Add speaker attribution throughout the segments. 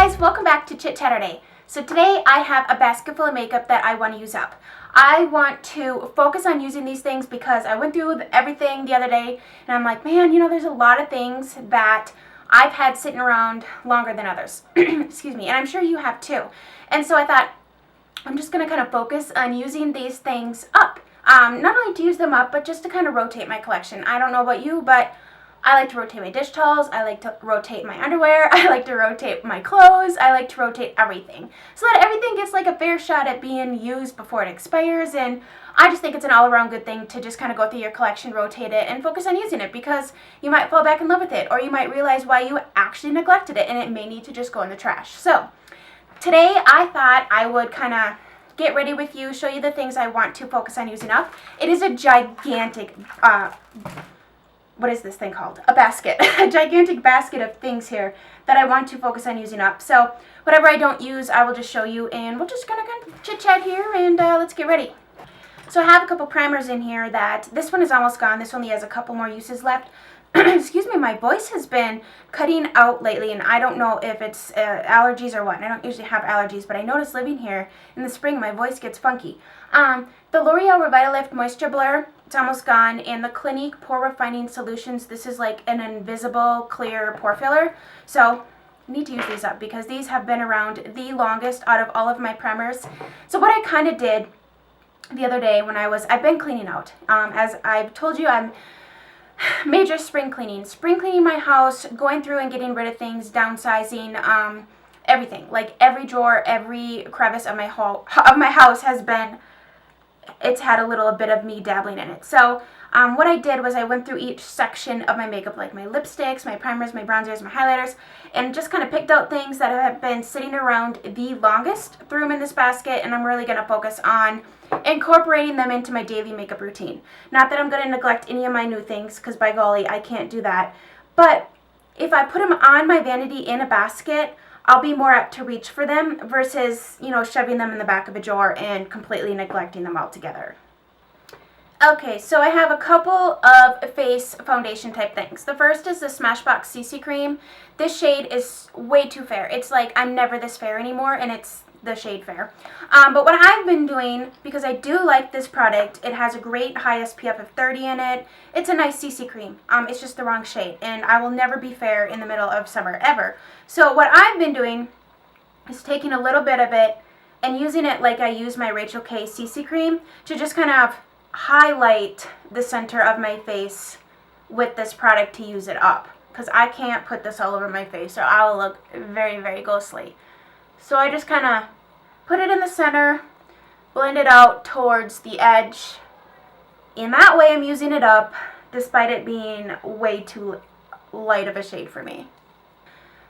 Speaker 1: guys, welcome back to Chit-Chaturday. So today I have a basket full of makeup that I want to use up. I want to focus on using these things because I went through everything the other day and I'm like, man, there's a lot of things that I've had sitting around longer than others. Excuse me, and I'm sure you have too. And so I thought, I'm just going to kind of focus on using these things up. Not only to use them up, but just to kind of rotate my collection. I don't know about you, but I like to rotate my dish towels, I like to rotate my underwear, I like to rotate my clothes, I like to rotate everything. So that everything gets like a fair shot at being used before it expires, and I just think it's an all-around good thing to just kind of go through your collection, rotate it, and focus on using it, because you might fall back in love with it, or you might realize why you actually neglected it, and it may need to just go in the trash. So, today I thought I would kind of get ready with you, show you the things I want to focus on using up. It is a gigantic, what is this thing called? A basket. A gigantic basket of things here that I want to focus on using up. So whatever I don't use, I will just show you, and we're just going to kind of chit-chat here, and let's get ready. So I have a couple primers in here that, this one is almost gone. This only has a couple more uses left. Excuse me, my voice has been cutting out lately, and I don't know if it's allergies or what. I don't usually have allergies, but I notice living here in the spring, my voice gets funky. The L'Oreal Revitalift Moisture Blur, it's almost gone, and the Clinique Pore Refining Solutions, this is like an invisible clear pore filler. So I need to use these up because these have been around the longest out of all of my primers. So what I kind of did the other day when I've been cleaning out, as I've told you, I'm major spring cleaning my house, going through and getting rid of things, downsizing, everything. Like every drawer, every crevice of my house has been, it's had a little bit of me dabbling in it. So what I did was I went through each section of my makeup, like my lipsticks, my primers, my bronzers, my highlighters, and just kind of picked out things that have been sitting around the longest, threw them in this basket, and I'm really going to focus on incorporating them into my daily makeup routine. Not that I'm going to neglect any of my new things, because by golly, I can't do that. But if I put them on my vanity in a basket, I'll be more apt to reach for them versus, shoving them in the back of a drawer and completely neglecting them altogether. Okay, so I have a couple of face foundation type things. The first is the Smashbox CC Cream. This shade is way too fair. It's like I'm never this fair anymore, and it's the shade fair. But what I've been doing, because I do like this product, it has a great high SPF of 30 in it. It's a nice CC cream. It's just the wrong shade, and I will never be fair in the middle of summer, ever. So what I've been doing is taking a little bit of it and using it like I use my Rachel K CC cream to just kind of highlight the center of my face with this product to use it up, because I can't put this all over my face or I will look very, very ghostly. So I just kind of put it in the center, blend it out towards the edge. In that way I'm using it up, despite it being way too light of a shade for me.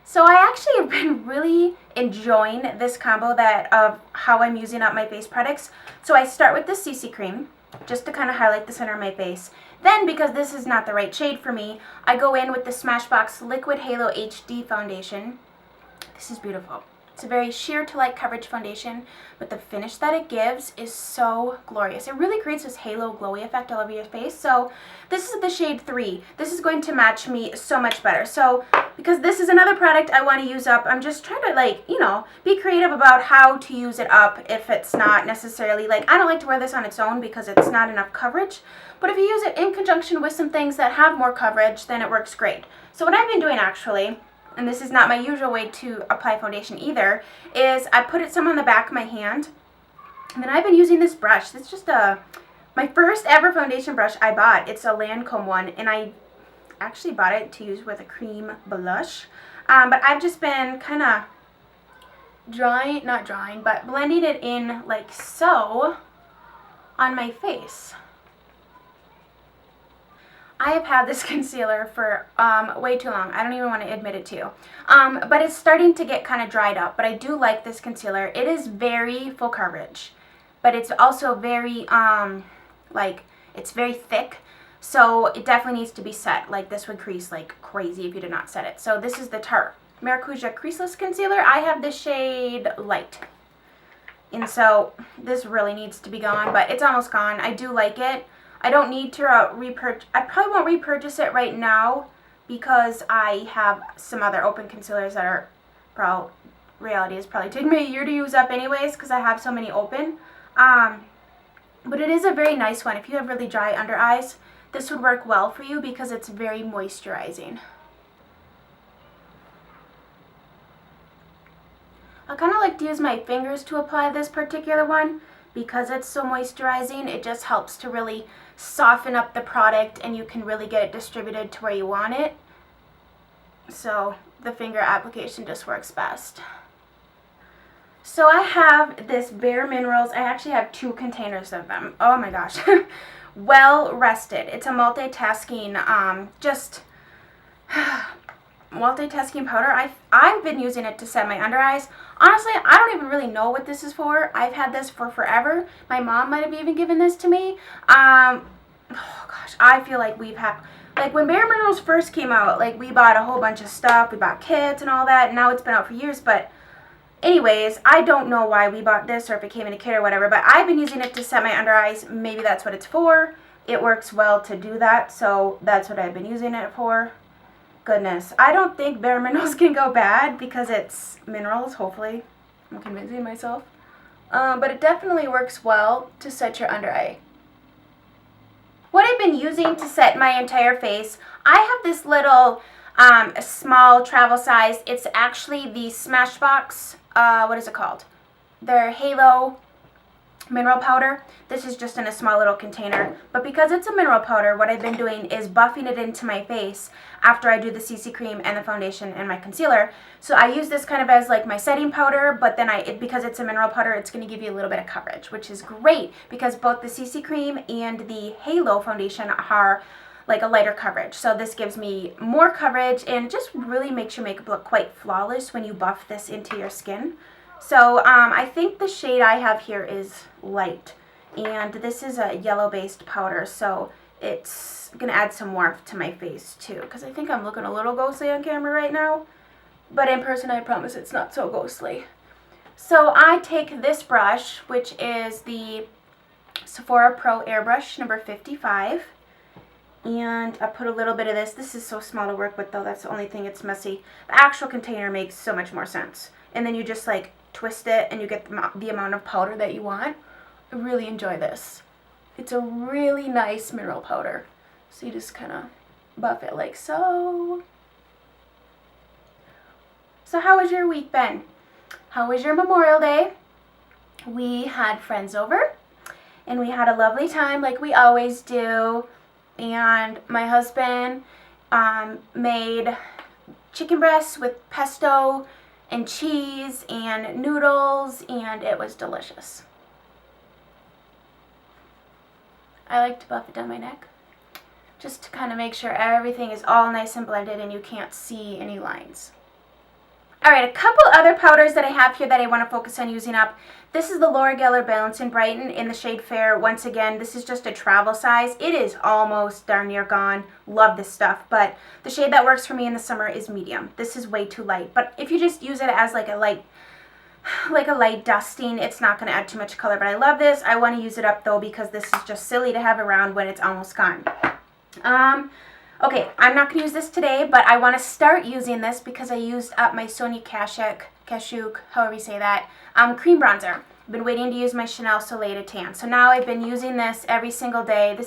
Speaker 1: So I actually have been really enjoying this combo of how I'm using up my face products. So I start with the CC cream, just to kind of highlight the center of my face. Then, because this is not the right shade for me, I go in with the Smashbox Liquid Halo HD Foundation. This is beautiful. It's a very sheer to light coverage foundation, but the finish that it gives is so glorious. It really creates this halo glowy effect all over your face. So this is the shade 3. This is going to match me so much better. So because this is another product I want to use up, I'm just trying to be creative about how to use it up if it's not necessarily, I don't like to wear this on its own because it's not enough coverage. But if you use it in conjunction with some things that have more coverage, then it works great. So what I've been doing actually, and this is not my usual way to apply foundation either, is I put some on the back of my hand, and then I've been using this brush. It's just my first ever foundation brush I bought. It's a Lancome one, and I actually bought it to use with a cream blush. But I've just been kind of blending it in like so on my face. I have had this concealer for way too long. I don't even want to admit it to you. But it's starting to get kind of dried up. But I do like this concealer. It is very full coverage. But it's also very, it's very thick. So it definitely needs to be set. Like this would crease like crazy if you did not set it. So this is the Thurs Maracuja Creaseless Concealer. I have the shade Light. And so this really needs to be gone. But it's almost gone. I do like it. I don't need to repurchase. I probably won't repurchase it right now because I have some other open concealers that are reality is probably taking me a year to use up anyways because I have so many open. But it is a very nice one. If you have really dry under eyes, this would work well for you because it's very moisturizing. I kind of like to use my fingers to apply this particular one because it's so moisturizing. It just helps to really soften up the product and you can really get it distributed to where you want it. So the finger application just works best. So I have this Bare Minerals. I actually have 2 containers of them. Oh my gosh. Well rested. It's a multitasking, multitasking powder. I've been using it to set my under eyes. Honestly, I don't even really know what this is for. I've had this for forever. My mom might have even given this to me. Oh gosh, I feel like we've had, like when Bare Minerals first came out, like we bought a whole bunch of stuff. We bought kits and all that, and now it's been out for years. But anyways, I don't know why we bought this or if it came in a kit or whatever, but I've been using it to set my under eyes. Maybe that's what it's for. It works well to do that, so that's what I've been using it for. Goodness, I don't think Bare Minerals can go bad because it's minerals, hopefully. I'm convincing myself. But it definitely works well to set your under eye. What I've been using to set my entire face, I have this little small travel size. It's actually the Smashbox, what is it called? Their Halo mineral powder. This is just in a small little container, but because it's a mineral powder, what I've been doing is buffing it into my face after I do the CC cream and the foundation and my concealer. So I use this kind of as like my setting powder, but then because it's a mineral powder, it's going to give you a little bit of coverage, which is great because both the CC cream and the Halo foundation are like a lighter coverage. So this gives me more coverage and just really makes your makeup look quite flawless when you buff this into your skin. So I think the shade I have here is light, and this is a yellow-based powder, so it's going to add some warmth to my face too, because I think I'm looking a little ghostly on camera right now, but in person I promise it's not so ghostly. So I take this brush, which is the Sephora Pro Airbrush number 55, and I put a little bit of this. This is so small to work with though, that's the only thing, it's messy. The actual container makes so much more sense. And then you just like twist it and you get the amount of powder that you want. I really enjoy this. It's a really nice mineral powder. So you just kind of buff it like so. So how has your week been? How was your Memorial Day? We had friends over and we had a lovely time like we always do. And my husband made chicken breasts with pesto and cheese and noodles, and it was delicious. I like to buff it down my neck just to kind of make sure everything is all nice and blended and you can't see any lines. Alright, a couple other powders that I have here that I want to focus on using up. This is the Laura Geller Balance and Brighten in the shade Fair. Once again, this is just a travel size. It is almost darn near gone. Love this stuff, but the shade that works for me in the summer is medium. This is way too light, but if you just use it as like a light dusting, it's not going to add too much color, but I love this. I want to use it up though because this is just silly to have around when it's almost gone. Okay, I'm not going to use this today, but I want to start using this because I used up my Sonia Kashuk, however you say that, cream bronzer. I've been waiting to use my Chanel Soleil to tan. So now I've been using this every single day.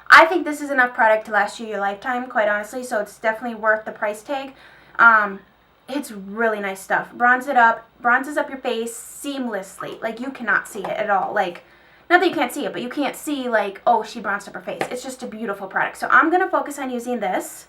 Speaker 1: I think this is enough product to last you your lifetime, quite honestly, so it's definitely worth the price tag. It's really nice stuff. Bronzes up your face seamlessly. Like, you cannot see it at all. Like, not that you can't see it, but you can't see, like, oh, she bronzed up her face. It's just a beautiful product. So I'm going to focus on using this.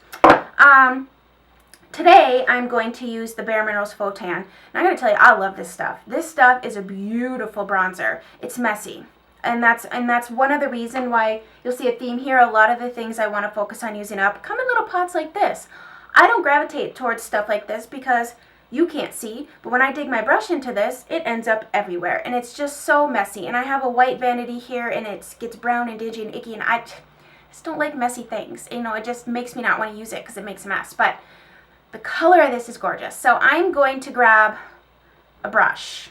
Speaker 1: Today, I'm going to use the Bare Minerals Faux Tan. And I'm going to tell you, I love this stuff. This stuff is a beautiful bronzer. It's messy. And that's one of the reasons why you'll see a theme here. A lot of the things I want to focus on using up come in little pots like this. I don't gravitate towards stuff like this because you can't see, but when I dig my brush into this, it ends up everywhere, and it's just so messy. And I have a white vanity here, and it gets brown and dingy and icky, and I just don't like messy things. You know, it just makes me not want to use it because it makes a mess. But the color of this is gorgeous. So I'm going to grab a brush,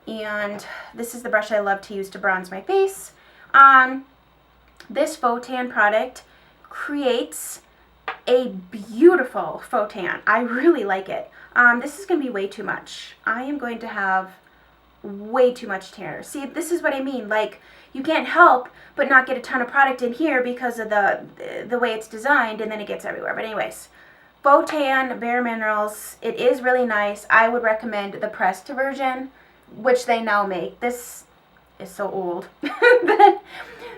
Speaker 1: and this is the brush I love to use to bronze my face. This Faux Tan product creates a beautiful faux tan. I really like it. This is going to be way too much. I am going to have way too much tear. See, this is what I mean. Like, you can't help but not get a ton of product in here because of the way it's designed, and then it gets everywhere. But anyways, Faux Tan, Bare Minerals. It is really nice. I would recommend the pressed version, which they now make. This is so old.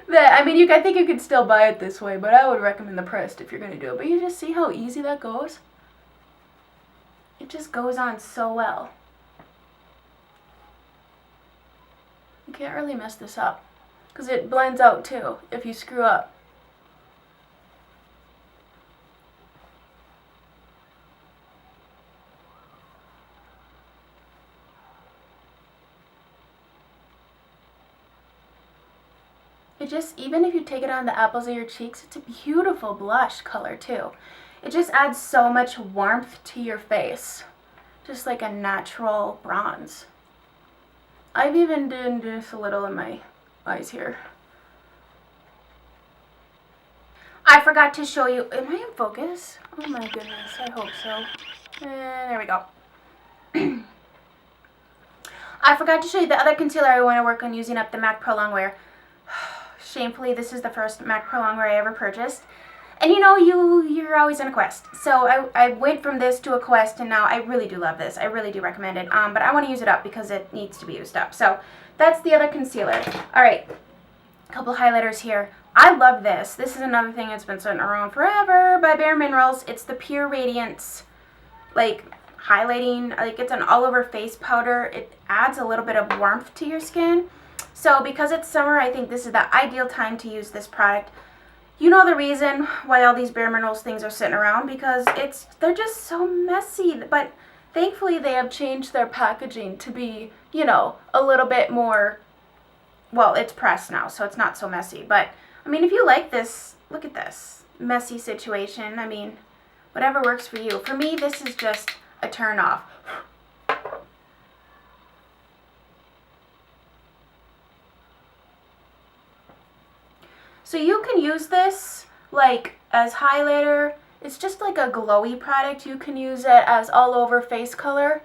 Speaker 1: I mean, I think you could still buy it this way, but I would recommend the pressed if you're going to do it. But you just see how easy that goes? It just goes on so well. You can't really mess this up because it blends out too if you screw up. It just, even if you take it on the apples of your cheeks, it's a beautiful blush color too. It just adds so much warmth to your face. Just like a natural bronze. I've even done this a little in my eyes here. I forgot to show you, am I in focus? Oh my goodness, I hope so. There we go. I forgot to show you the other concealer I want to work on using up, the MAC Pro Longwear. Shamefully, this is the first MAC Pro Longwear I ever purchased. And you know, you're always on a quest. So I went from this to a quest, and now I really do love this. I really do recommend it. But I want to use it up because it needs to be used up. So that's the other concealer. All right, a couple highlighters here. I love this. This is another thing that's been sitting around forever by Bare Minerals. It's the Pure Radiance, like, highlighting. Like, it's an all-over face powder. It adds a little bit of warmth to your skin. So because it's summer, I think this is the ideal time to use this product. You know the reason why all these Bare Minerals things are sitting around, because they're just so messy. But thankfully they have changed their packaging to be, you know, a little bit more, well, it's pressed now, so it's not so messy. But, I mean, if you like this, look at this messy situation. I mean, whatever works for you. For me, this is just a turn off. So you can use this like as highlighter. It's just like a glowy product. You can use it as all over face color.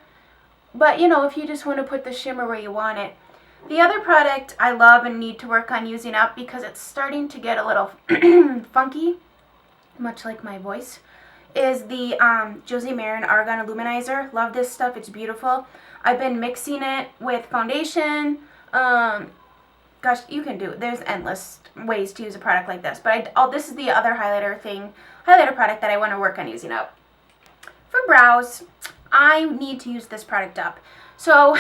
Speaker 1: But you know, if you just want to put the shimmer where you want it. The other product I love and need to work on using up because it's starting to get a little funky, much like my voice, is the Josie Maran Argan Illuminizer. Love this stuff. It's beautiful. I've been mixing it with foundation. Gosh, you can do it. There's endless ways to use a product like this. But this is the other highlighter product that I want to work on using up. For brows, I need to use this product up. So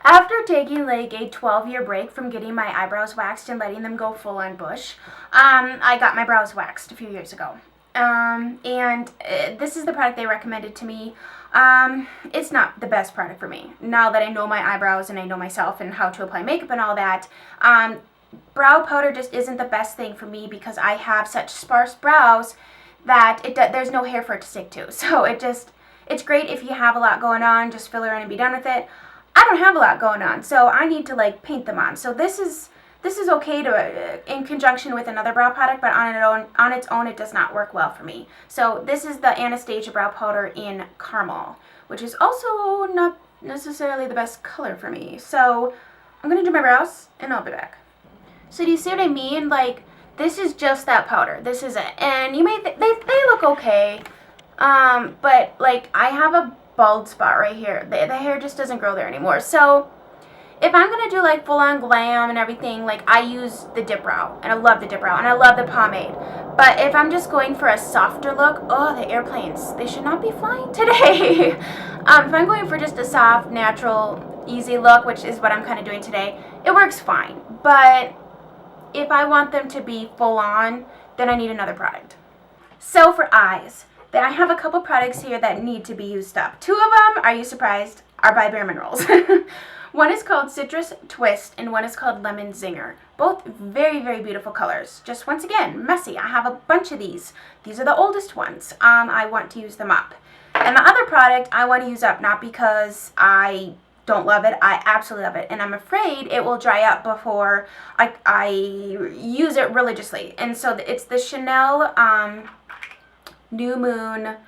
Speaker 1: after taking like a 12-year break from getting my eyebrows waxed and letting them go full on bush, I got my brows waxed a few years ago. This is the product they recommended to me. It's not the best product for me. Now that I know my eyebrows and I know myself and how to apply makeup and all that, brow powder just isn't the best thing for me because I have such sparse brows that there's no hair for it to stick to. So it's great if you have a lot going on, just fill her in and be done with it. I don't have a lot going on, so I need to like paint them on. So this is okay to in conjunction with another brow product, but on its own it does not work well for me. So this is the Anastasia brow powder in Caramel, which is also not necessarily the best color for me. So I'm gonna do my brows and I'll be back. So do you see what I mean? Like, this is just that powder. This is it. And you may they look okay, but like I have a bald spot right here. The hair just doesn't grow there anymore. So if I'm going to do like full-on glam and everything, like I use the Dip Brow, and I love the Dip Brow, and I love the pomade. But if I'm just going for a softer look, oh, the airplanes, they should not be flying today. If I'm going for just a soft, natural, easy look, which is what I'm kind of doing today, it works fine. But if I want them to be full-on, then I need another product. So for eyes, then I have a couple products here that need to be used up. Two of them, are you surprised, are by Bare Minerals. One is called Citrus Twist, and one is called Lemon Zinger. Both very, very beautiful colors. Just once again, messy. I have a bunch of these. These are the oldest ones. I want to use them up. And the other product I want to use up, not because I don't love it. I absolutely love it. And I'm afraid it will dry up before I use it religiously. And so it's the Chanel New Moon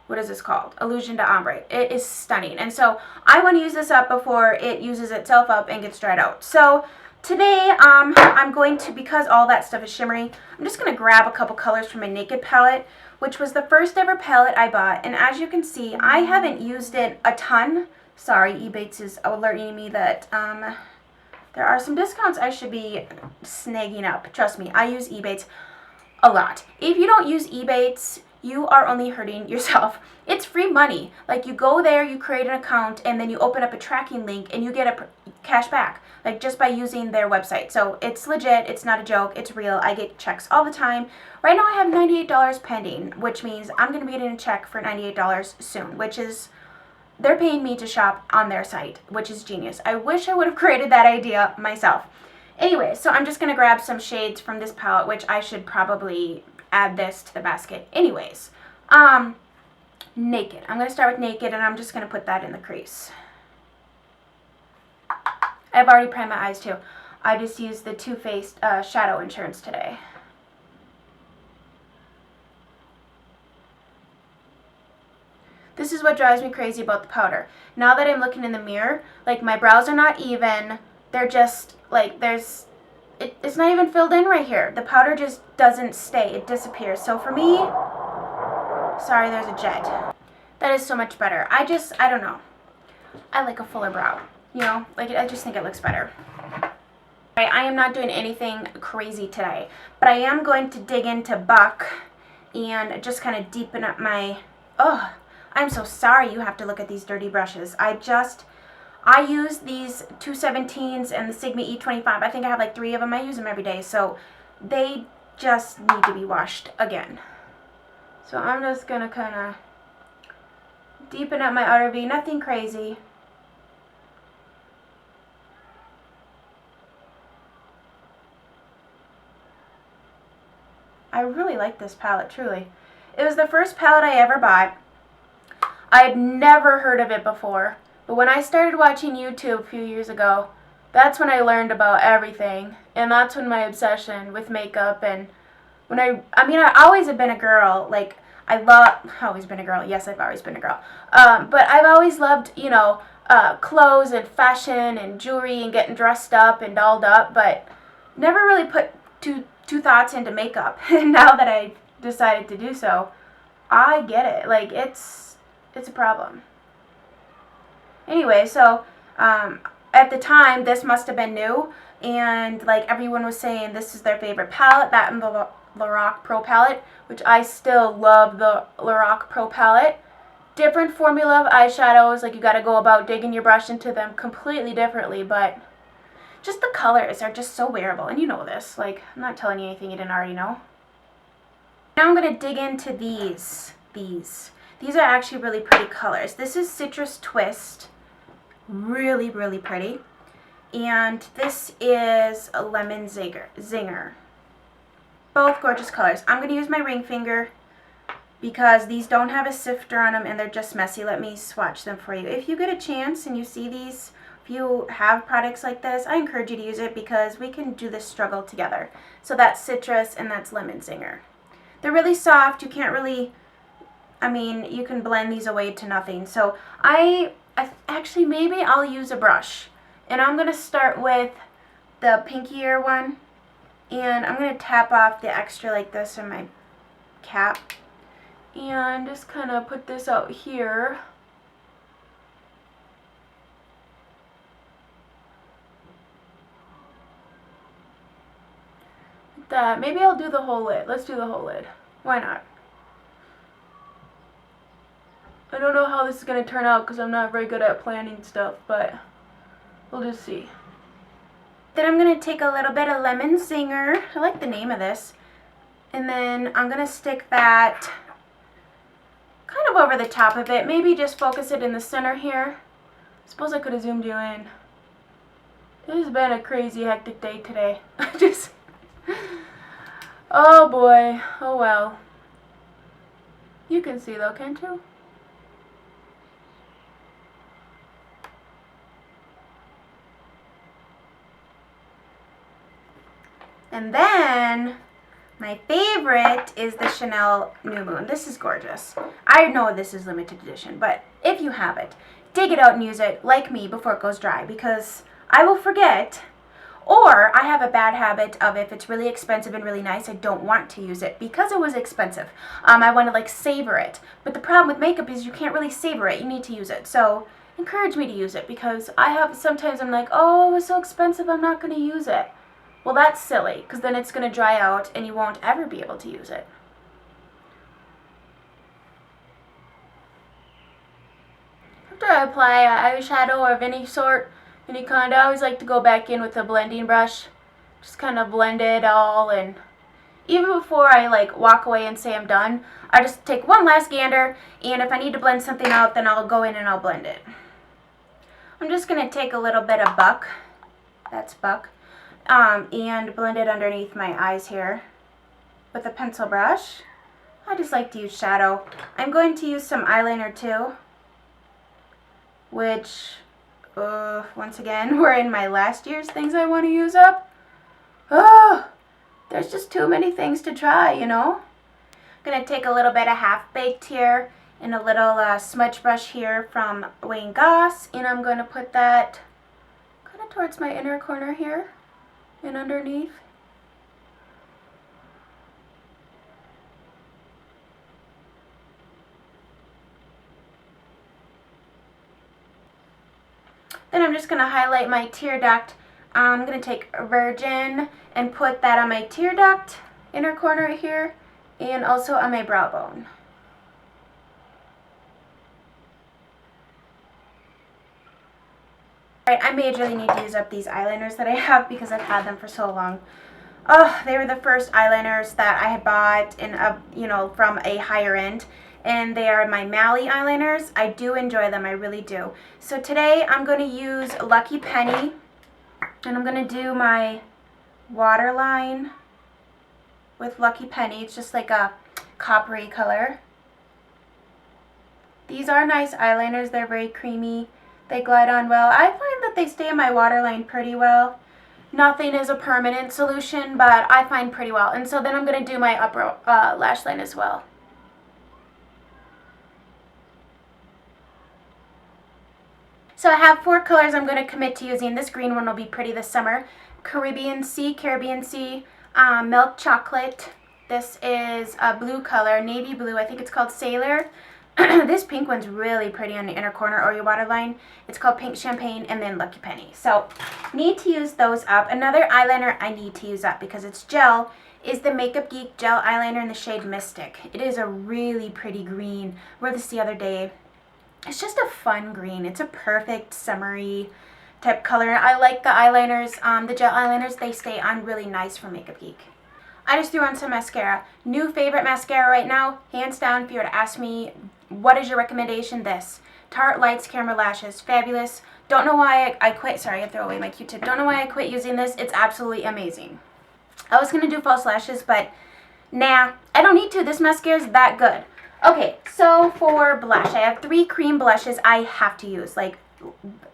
Speaker 1: what is this called? Illusion de Ombre. It is stunning. And so I want to use this up before it uses itself up and gets dried out. So today I'm going to, because all that stuff is shimmery, I'm just going to grab a couple colors from my Naked palette, which was the first ever palette I bought. And as you can see, I haven't used it a ton. Sorry, Ebates is alerting me that there are some discounts I should be snagging up. Trust me, I use Ebates a lot. If you don't use Ebates, you are only hurting yourself. It's free money. Like, you go there, you create an account, and then you open up a tracking link and you get a cash back, like just by using their website. So it's legit, it's not a joke, it's real. I get checks all the time. Right now I have $98 pending, which means I'm going to be getting a check for $98 soon, which is, they're paying me to shop on their site, which is genius. I wish I would have created that idea myself. Anyway, so I'm just going to grab some shades from this palette, which I should probably add this to the basket anyways. Naked. I'm going to start with Naked, and I'm just going to put that in the crease. I've already primed my eyes too. I just used the Too Faced Shadow Insurance today. This is what drives me crazy about the powder. Now that I'm looking in the mirror, like, my brows are not even. They're just, like, it's not even filled in right here. The powder just doesn't stay. It disappears. So for me, sorry, there's a jet. That is so much better. I don't know. I like a fuller brow. You know, like, I just think it looks better. Right, I am not doing anything crazy today, but I am going to dig into Buck and just kind of deepen up my, I'm so sorry you have to look at these dirty brushes. I use these 217s and the Sigma E25. I think I have like 3 of them. I use them every day, so they just need to be washed again. So I'm just going to kind of deepen up my outer V. Nothing crazy. I really like this palette, truly. It was the first palette I ever bought. I had never heard of it before, but when I started watching YouTube a few years ago, that's when I learned about everything, and that's when my obsession with makeup, and when I always have been a girl. Like, always been a girl. Yes, I've always been a girl. But I've always loved, you know, clothes and fashion and jewelry and getting dressed up and dolled up, but never really put two thoughts into makeup. And now that I decided to do so, I get it. Like, it's a problem. Anyway, so at the time, this must have been new, and like, everyone was saying this is their favorite palette, that and the Lorac Pro palette, which I still love the Lorac Pro palette. Different formula of eyeshadows, like, you got to go about digging your brush into them completely differently, but just the colors are just so wearable, and you know this. Like, I'm not telling you anything you didn't already know. Now I'm going to dig into these. These are actually really pretty colors. This is Citrus Twist. Really, really pretty. And this is a Lemon Zinger. Both gorgeous colors. I'm going to use my ring finger because these don't have a sifter on them and they're just messy. Let me swatch them for you. If you get a chance and you see these, if you have products like this, I encourage you to use it because we can do this struggle together. So that's Citrus and that's Lemon Zinger. They're really soft. You can't really, you can blend these away to nothing. So I actually, maybe I'll use a brush. And I'm going to start with the pinkier one. And I'm going to tap off the extra like this in my cap. And just kind of put this out here. That. Maybe I'll do the whole lid. Let's do the whole lid. Why not? I don't know how this is going to turn out because I'm not very good at planning stuff, but we'll just see. Then I'm going to take a little bit of Lemon Zinger. I like the name of this. And then I'm going to stick that kind of over the top of it. Maybe just focus it in the center here. I suppose I could have zoomed you in. It has been a crazy hectic day today. Oh boy. Oh well. You can see though, can't you? And then My favorite is the Chanel New Moon. This is gorgeous. I know this is limited edition, but if you have it, dig it out and use it like me before it goes dry, because I will forget. Or I have a bad habit of, if it's really expensive and really nice, I don't want to use it because it was expensive. I want to like savor it. But the problem with makeup is you can't really savor it. You need to use it. So encourage me to use it, because sometimes I'm like, oh, it was so expensive, I'm not going to use it. Well, that's silly, because then it's going to dry out and you won't ever be able to use it. After I apply eyeshadow of any sort, any kind, I always like to go back in with a blending brush. Just kind of blend it all, and even before I like walk away and say I'm done, I just take one last gander, and if I need to blend something out, then I'll go in and I'll blend it. I'm just going to take a little bit of Buck, that's Buck, and blend it underneath my eyes here with a pencil brush. I just like to use shadow. I'm going to use some eyeliner too, which, once again, we're in my last year's things I want to use up. Oh, there's just too many things to try, you know. I'm going to take a little bit of Half Baked here and a little smudge brush here from Wayne Goss, and I'm going to put that kind of towards my inner corner here and underneath. Then I'm just going to highlight my tear duct. I'm going to take Virgin and put that on my tear duct, inner corner right here, and also on my brow bone. Alright, I majorly need to use up these eyeliners that I have because I've had them for so long. Oh, they were the first eyeliners that I had bought in from a higher end, and they are my Mally eyeliners. I do enjoy them, I really do. So today I'm going to use Lucky Penny, and I'm going to do my waterline with Lucky Penny. It's just like a coppery color. These are nice eyeliners. They're very creamy. They glide on well. I find that they stay in my waterline pretty well. Nothing is a permanent solution, but I find pretty well. And so then I'm going to do my upper lash line as well. So I have 4 colors I'm going to commit to using. This green one will be pretty this summer. Caribbean Sea, Milk Chocolate. This is a blue color, navy blue. I think it's called Sailor. This pink one's really pretty on the inner corner or your waterline. It's called Pink Champagne, and then Lucky Penny. So need to use those up. Another eyeliner I need to use up because it's gel is the Makeup Geek gel eyeliner in the shade Mystic. It is a really pretty green. I wore this the other day. It's just a fun green. It's a perfect summery type color. I like the eyeliners, the gel eyeliners. They stay on really nice from Makeup Geek. I just threw on some mascara. New favorite mascara right now, hands down. If you were to ask me, what is your recommendation? This. Tarte Lights Camera Lashes. Fabulous. Don't know why I quit. Sorry, I threw away my Q-tip. Don't know why I quit using this. It's absolutely amazing. I was going to do false lashes, but nah, I don't need to. This mascara is that good. Okay, so for blush, I have 3 cream blushes I have to use. Like,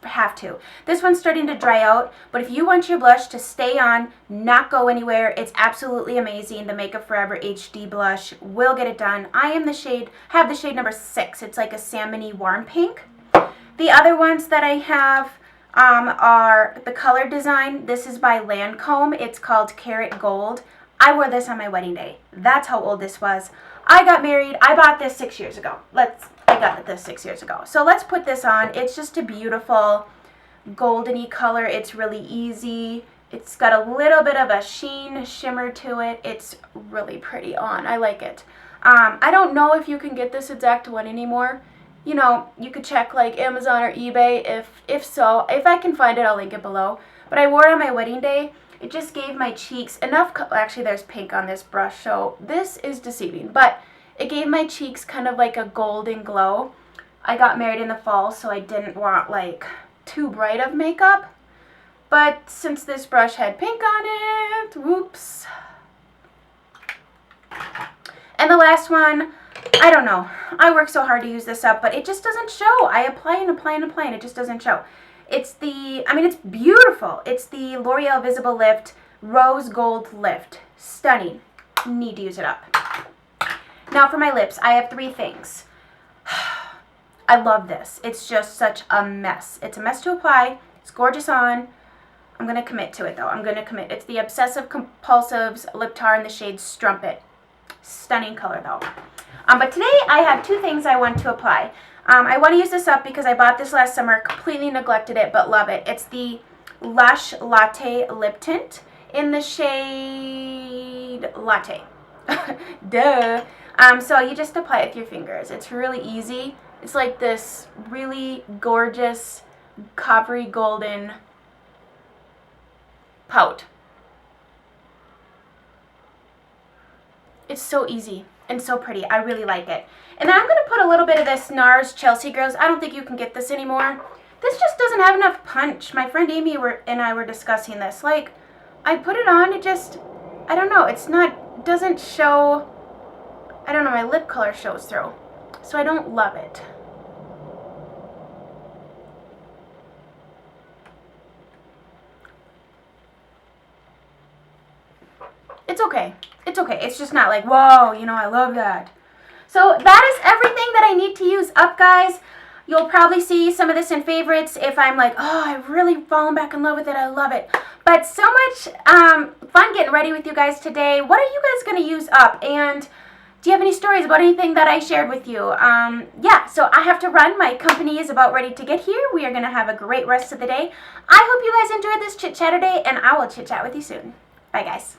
Speaker 1: have to. This one's starting to dry out, but if you want your blush to stay on, not go anywhere, it's absolutely amazing. The Makeup Forever HD blush will get it done. I have the shade number 6. It's like a salmony warm pink. The other ones that I have are the Color Design. This is by Lancome. It's called Karat Gold. I wore this on my wedding day. That's how old this was. I got married. I bought this 6 years ago. I got this 6 years ago. So let's put this on. It's just a beautiful goldeny color. It's really easy. It's got a little bit of a sheen, shimmer to it. It's really pretty on. I like it. I don't know if you can get this exact one anymore. You know, you could check like Amazon or eBay. If so, if I can find it, I'll link it below. But I wore it on my wedding day. It just gave my cheeks enough, actually there's pink on this brush, so this is deceiving, but it gave my cheeks kind of like a golden glow. I got married in the fall, so I didn't want like too bright of makeup, but since this brush had pink on it, whoops. And the last one, I don't know, I work so hard to use this up, but it just doesn't show. I apply and apply and apply and it just doesn't show. It's it's beautiful. It's the L'Oreal Visible Lift Rose Gold Lift. Stunning. need to use it up. Now for my lips, I have 3 things. I love this. It's just such a mess. It's a mess to apply. It's gorgeous on. I'm going to commit to it, though. I'm going to commit. It's the Obsessive Compulsive's Lip Tar in the shade Strumpet. Stunning color, though. But today, I have 2 things I want to apply. I want to use this up because I bought this last summer, completely neglected it, but love it. It's the Lush Latte Lip Tint in the shade Latte. Duh. So you just apply it with your fingers. It's really easy. It's like this really gorgeous, coppery golden pout. It's so easy and so pretty. I really like it. And then I'm going to put a little bit of this NARS Chelsea Girls. I don't think you can get this anymore. This just doesn't have enough punch. My friend Amy and I were discussing this. Like, I put it on, it just, I don't know, it's not, doesn't show, I don't know, my lip color shows through. So I don't love it. It's okay. It's okay. It's just not like, whoa, you know, I love that. So that is everything that I need to use up, guys. You'll probably see some of this in favorites if I'm like, oh, I've really fallen back in love with it. I love it. But so much fun getting ready with you guys today. What are you guys going to use up? And do you have any stories about anything that I shared with you? Yeah, so I have to run. My company is about ready to get here. We are going to have a great rest of the day. I hope you guys enjoyed this Chit-Chaturday, and I will chit-chat with you soon. Bye, guys.